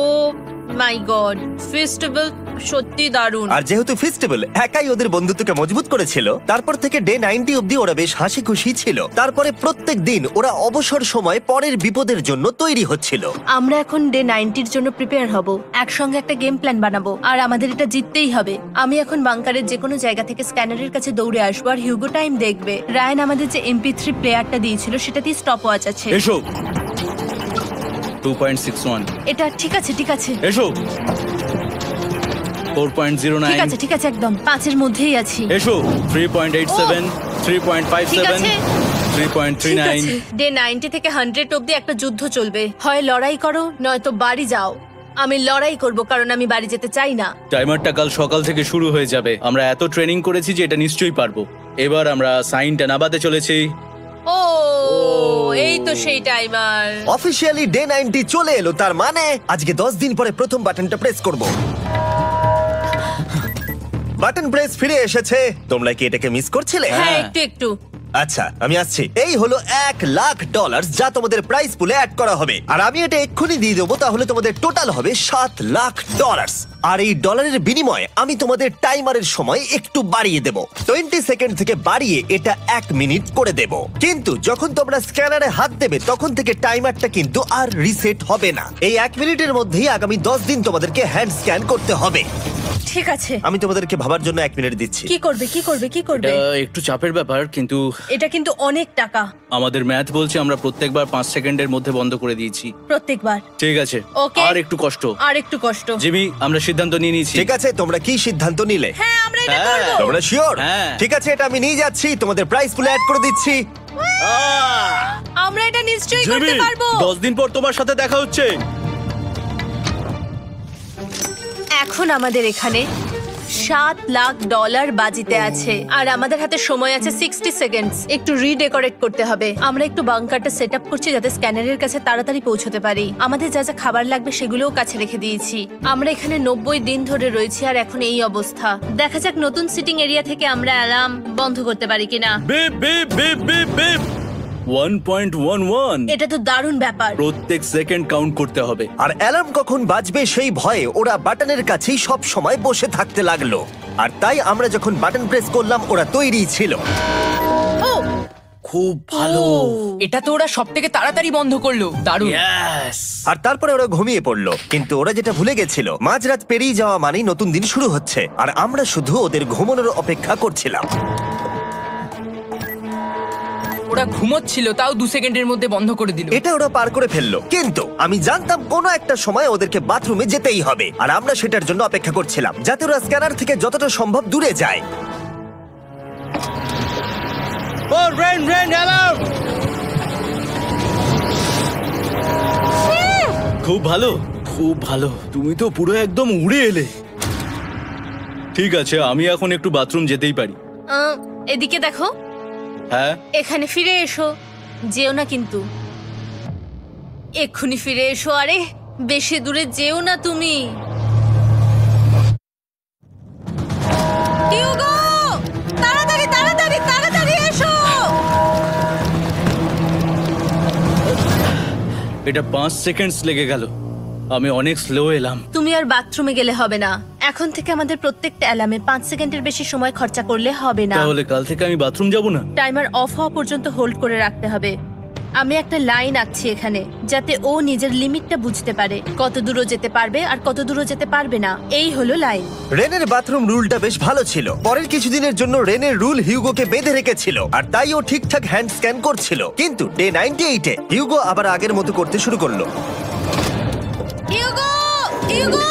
my god, festival সত্যি দারুণ। আর যেহেতু ফেস্টিভ্যাল একাই ওদের বন্ধুত্বকে মজবুত করেছিল, তারপর থেকে ডে 90 অব্দি ওরা বেশ হাসি খুশি ছিল। তারপরে প্রত্যেক দিন ওরা অবসর সময় পরের বিপদের জন্য তৈরি হচ্ছিল। আমরা এখন ডে 90 এর জন্য প্রিপেয়ার হব, একসঙ্গে একটা গেম প্ল্যান বানাবো, আর আমাদের এটা জিততেই হবে। আমি এখন বাংকারের যে কোনো জায়গা থেকে স্ক্যানারের কাছে দৌড়ে আসবো, আর হিউগো টাইম দেখবে। রায়ান আমাদের যে MP3 প্লেয়ারটা দিয়েছিল সেটাতেই স্টপ ওয়াচ আছে। এসো 2.61। এটা ঠিক আছে, ঠিক আছে, এসো 4.09। ঠিক আছে, ঠিক আছে, একদম 5 এর মধ্যেই আছি। এসো 3.87, ঠিক 3.57, আছে। 3.39। ডে 90 থেকে 100 অব্দি একটা যুদ্ধ চলবে। হয় লড়াই করো নয়তো বাড়ি যাও। আমি লড়াই করব, কারণ আমি বাড়ি যেতে চাই না। টাইমারটা কাল সকাল থেকে শুরু হয়ে যাবে। আমরা এত ট্রেনিং করেছি যে এটা নিশ্চয়ই পারবো। এবার আমরা সাইনটা নাবাতে চলেছি। ও এই তো সেই টাইমার। অফিসিয়ালি ডে 90 চলে এলো, তার মানে আজকে 10 দিন পরে প্রথম বাটনটা প্রেস করব। বাটন প্রেস ফিরে এসেছে। তোমরা কি এটাকে মিস করছিলে? হ্যাঁ একটু একটু। আচ্ছা আমি আসছি। এই হলো $1,00,000 যা তোমাদের প্রাইস পুলে অ্যাড করা হবে, আর আমি এটা এক্ষুনি দিয়ে দেবো। তাহলে তোমাদের টোটাল হবে $7,00,000। আর এই ডলারের বিনিময়ে আমি তোমাদের টাইমারের সময় একটু বাড়িয়ে দেব। 20 সেকেন্ড থেকে বাড়িয়ে এটা 1 মিনিট করে দেব। কিন্তু যখন তোমরা স্ক্যানারে হাত দেবে তখন থেকে টাইমারটা কিন্তু আর রিসেট হবে না। এই 1 মিনিটের মধ্যেই আগামী 10 দিন তোমাদেরকে হ্যান্ড স্ক্যান করতে হবে। ঠিক আছে। আমি তোমাদেরকে ভাবার জন্য 1 মিনিট দিচ্ছি। কি করবে, কি করবে, কি করবে? এটা একটু চাপের ব্যাপার, কিন্তু এটা কিন্তু অনেক টাকা। আমাদের ম্যাথ বলছে আমরা প্রত্যেকবার 5 সেকেন্ডের মধ্যে বন্ধ করে দিয়েছি। প্রত্যেকবার। ঠিক আছে, Okay. আর একটু কষ্ট। আর একটু কষ্ট। জিমি, আমরা সিদ্ধান্ত নিয়ে নিয়েছি। ঠিক আছে, তোমরা কি সিদ্ধান্ত নিলে? হ্যাঁ আমরা এটা হ্যাঁ। করব। তোমরা শিওর? হ্যাঁ। ঠিক আছে, এটা আমি নিয়ে যাচ্ছি, তোমাদের প্রাইস পুলে অ্যাড করে দিচ্ছি। আমরা এটা নিশ্চয়ই জিমি, করতে পারবো। 10 দিন পর তোমার সাথে দেখা হচ্ছে। এখন আমাদের এখানে $7,00,000 বাজিতে আছে, আর আমাদের হাতে সময় আছে 60 সেকেন্ডস। একটু রিডেকোরেট করতে হবে। আমরা একটু বাংকারটা সেট আপ করছি যাতে স্ক্যানারের কাছে তাড়াতাড়ি পৌঁছতে পারি। আমাদের যা যা খাবার লাগবে সেগুলোও কাছে রেখে দিয়েছি। আমরা এখানে 90 দিন ধরে রয়েছি, আর এখন এই অবস্থা। দেখা যাক নতুন সিটিং এরিয়া থেকে আমরা অ্যালার্ম বন্ধ করতে পারি কিনা। Beep beep beep beep beep 1.11। এটা তো দারুণ ব্যাপার। প্রত্যেক সেকেন্ড কাউন্ট করতে হবে। আর অ্যালার্ম কখন বাজবে সেই ভয়ে ওরা বাটনের কাছেই সব সময় বসে থাকতে লাগলো। আর তাই আমরা যখন বাটন প্রেস করলাম ওরা তৈরি ছিল। ও খুব ভালো। এটা তো ওরা সব থেকে তাড়াতাড়ি বন্ধ করলো। দারুণ। ইয়েস। আর তারপরে ওরা ঘুমিয়ে পড়লো। কিন্তু ওরা যেটা ভুলে গেছিল, মাঝরাত পেরিয়ে যাওয়া মানেই নতুন দিন শুরু হচ্ছে, আর আমরা শুধু ওদের ঘুমানোর অপেক্ষা করছিলাম। ওরা ঘুমোচ্ছিল, তাও 2 সেকেন্ডের মধ্যে বন্ধ করে দিল। এটা ওরা পার করে ফেললো, কিন্তু আমি জানতাম কোনো একটা সময় ওদেরকে বাথরুমে যেতেই হবে, আর আমরা সেটার জন্য অপেক্ষা করছিলাম যাতে ওরা স্ক্যানার থেকে যতটা সম্ভব দূরে যায়। ও রেন রেন অ্যালার্ম। খুব ভালো, খুব ভালো। তুমি তো পুরো একদম উড়ে এলে। ঠিক আছে, আমি এখন একটু বাথরুম যেতেই পারি। এদিকে দেখো। হ্যাঁ, এখানে ফিরে এসো, যেও না কিন্তু। এক্ষুনি ফিরে এসো। আরে বেশি দূরে যেও না তুমি। টিউগো, তাড়াতাড়ি তাড়াতাড়ি তাড়াতাড়ি এসো। এটা 5 সেকেন্ডস লেগে গেল। আমি অনেক স্লো এলাম। তুমি আর বাথরুমে গেলে হবে না। এখন থেকে আমাদের প্রত্যেকটা অ্যালার্মে 5 সেকেন্ডের বেশি সময় খরচা করলে হবে না। তাহলে কাল থেকে আমি বাথরুম যাব না? টাইমার অফ হওয়া পর্যন্ত হোল্ড করে রাখতে হবে। আমি একটা লাইন আঁকছি এখানে, যাতে ও নিজের লিমিটটা বুঝতে পারে, কত দূরও যেতে পারবে আর কত দূরও যেতে পারবে না। এই হলো লাইন। রেনের বাথরুম রুলটা বেশ ভালো ছিল। পরের কিছুদিনের জন্য রেনের রুল হিউগোকে বেঁধে রেখেছিল, আর তাই ও ঠিকঠাক হ্যান্ড স্ক্যান করছিল। কিন্তু ডে 98-এ হিউগো আবার আগের মতো করতে শুরু করলো। হিউগো, হিউগো,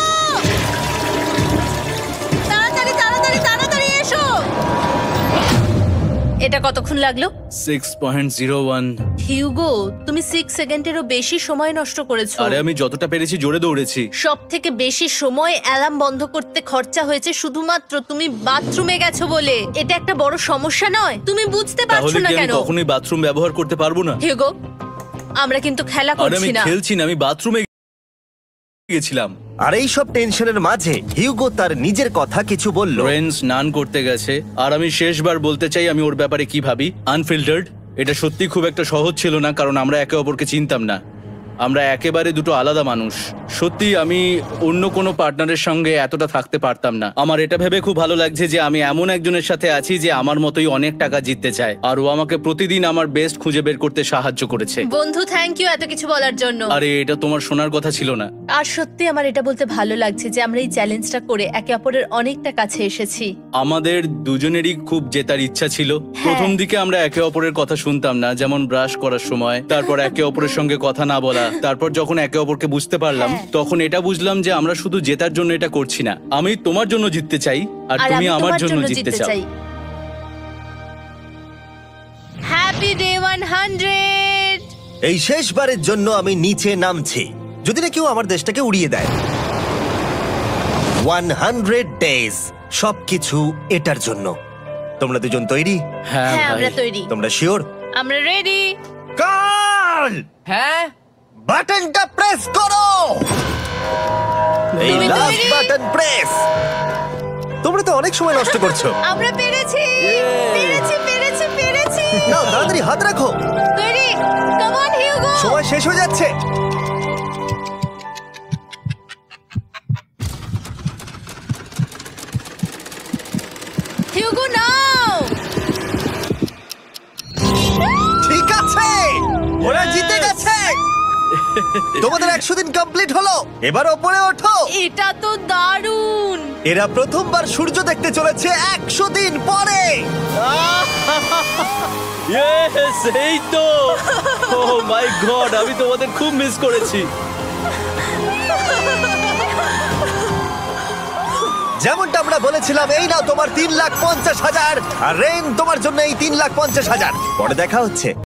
তাড়াতাড়ি তাড়াতাড়ি তাড়াতাড়ি এসো। এটা কতক্ষণ লাগলো? 6.01। হিউগো, তুমি 6 সেকেন্ডেরও বেশি সময় নষ্ট করেছো। আরে আমি যতটা পেরেছি জোরে দৌড়েছি। সব থেকে বেশি সময় অ্যালার্ম বন্ধ করতে খরচা হয়েছে শুধুমাত্র তুমি বাথরুমে গেছো বলে। এটা একটা বড় সমস্যা নয়? তুমি বুঝতে পারছো তাহলে না কি আমি কেন? কখনোই বাথরুম ব্যবহার করতে পারবো না? হিউগো, আমরা কিন্তু খেলা আরে আমি করছি না। খেলছি না, আমি বাথরুমে গেছিলাম। আর এই সব টেনশনের মাঝে হিউগো তার নিজের কথা কিছু বলল। রেন স্নান করতে গেছে, আর আমি শেষবার বলতে চাই আমি ওর ব্যাপারে কি ভাবি। আনফিল্টার্ড, এটা সত্যি খুব একটা সহজ ছিল না, কারণ আমরা একে অপরকে চিনতাম না। আমরা একেবারে দুটো আলাদা মানুষ। সত্যি আমি অন্য কোনো পার্টনারের সঙ্গে এতটা থাকতে পারতাম না। আমার এটা ভেবে খুব ভালো লাগছে যে আমি এমন একজনের সাথে আছি যে আমার মতোই অনেক টাকা জিততে চায়, আর ও আমাকে প্রতিদিন আমার বেস্ট খুঁজে বের করতে সাহায্য করেছে। বন্ধু, থ্যাংক ইউ এত কিছু বলার জন্য। আরে এটা তোমার শোনার কথা ছিল না। আর সত্যি আমার এটা বলতে ভালো লাগছে যে আমরা এই চ্যালেঞ্জটা করে একে অপরের অনেকটা কাছে এসেছি। আমাদের দুজনেরই খুব জেতার ইচ্ছা ছিল। প্রথম দিকে আমরা একে অপরের কথা শুনতাম না, যেমন ব্রাশ করার সময়, তারপর একে অপরের সঙ্গে কথা না বলা। তারপর যখন একে অপরকে বুঝতে পারলাম, হ্যাঁ। তখন এটা বুঝলাম যে আমরা শুধু জেতার জন্য এটা করছি না। আমি তোমার জন্য জিততে চাই, আর আর তুমি আমি আমার তোমার জন্য জিততে চাও। Happy day 100। এই শেষবারের জন্য আমি নিচে নামছি, যদি না কেউ আমার দেশটাকে উড়িয়ে দেয়। 100 ডেজ, সবকিছু এটার জন্য। তোমরা দুজন তৈরি? হ্যাঁ হ্যাঁ, ভাই। আমরা তৈরি। তোমরা শিওর? আমরা রেডি। কার্ল, হ্যাঁ, বাটনটা প্রেস করো। এই তুমি লাস্ট তৈরি? Button press. তোমরা তো অনেক সময় নষ্ট করছো। আমরা পেরেছি, পেরেছি, পেরেছি, পেরেছি। নাও তাড়াতাড়ি হাত রাখো, তৈরি? Come on Hugo. সময় শেষ হয়ে যাচ্ছে। হিউগো নাও। ঠিক আছে, ওরা জিতে গেছে। তোমাদের 100 দিন কমপ্লিট হলো, এবার ওপরে ওঠো। এটা তো দারুণ। এরা প্রথমবার সূর্য দেখতে চলেছে 100 দিন পরে। Yes, এই তো। Oh my God, আমি তোমাদের খুব মিস করেছি। যেমনটা আমরা বলেছিলাম, এই নাও তোমার 3,50,000, আর রেন তোমার জন্য এই 3,50,000। পরে দেখা হচ্ছে।